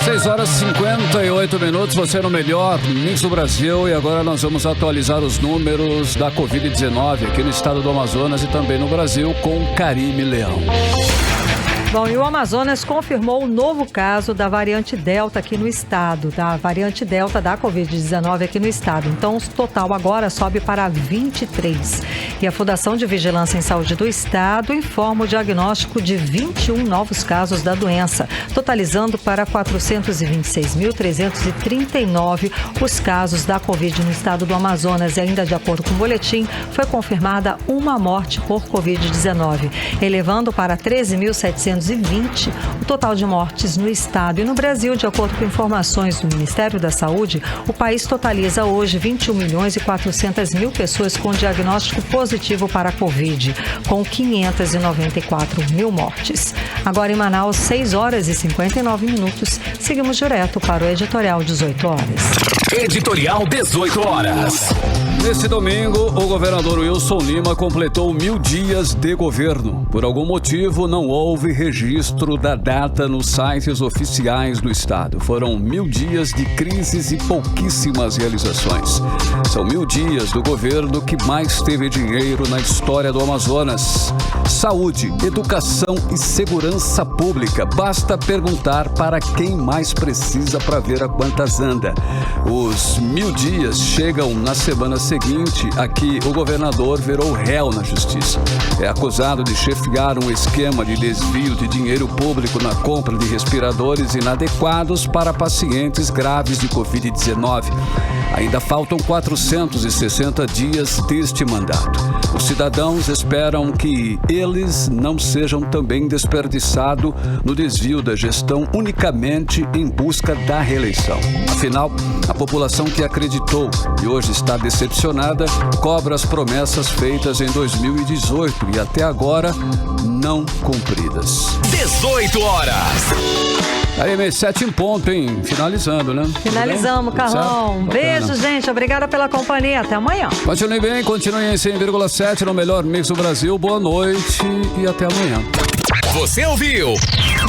6 horas e 58 minutos, você no melhor Mix do Brasil. E agora nós vamos atualizar os números da Covid-19 aqui no estado do Amazonas e também no Brasil com Karime Leão. Bom, e o Amazonas confirmou um novo caso da variante Delta aqui no estado, da variante Delta da Covid-19 aqui no estado. Então, o total agora sobe para 23. E a Fundação de Vigilância em Saúde do Estado informa o diagnóstico de 21 novos casos da doença, totalizando para 426.339 os casos da Covid no estado do Amazonas. E ainda de acordo com o boletim, foi confirmada uma morte por Covid-19, elevando para 13.720 o total de mortes no estado. E no Brasil, de acordo com informações do Ministério da Saúde, o país totaliza hoje 21.400.000 pessoas com diagnóstico positivo para a Covid, com 594.000 mortes. Agora em Manaus, 6 horas e 59 minutos. Seguimos direto para o Editorial 18 horas. Editorial 18 horas. Neste domingo, o governador Wilson Lima completou 1000 dias de governo. Por algum motivo, não houve registro da data nos sites oficiais do estado. Foram 1000 dias de crises e pouquíssimas realizações. São 1000 dias do governo que mais teve dinheiro na história do Amazonas. Saúde, educação e segurança pública. Basta perguntar para quem mais precisa para ver a quantas anda. Os 1000 dias chegam na semana seguinte a que o governador virou réu na justiça. É acusado de chefiar um esquema de desvio de dinheiro público na compra de respiradores inadequados para pacientes graves de Covid-19. Ainda faltam 460 dias deste mandato. Os cidadãos esperam que eles não sejam também desperdiçados no desvio da gestão unicamente em busca da reeleição. Afinal, a população que acreditou e hoje está decepcionada cobra as promessas feitas em 2018 e até agora não cumpridas. 18 horas. Aí, 7 em ponto, hein? Finalizando, né? Finalizamos, Carlão. Um beijo, gente. Obrigada pela companhia. Até amanhã. Continue bem, continue em 100,7 no melhor Mix do Brasil. Boa noite e até amanhã. Você ouviu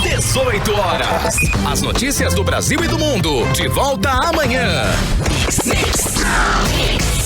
18 horas. As notícias do Brasil e do mundo. De volta amanhã. Mix.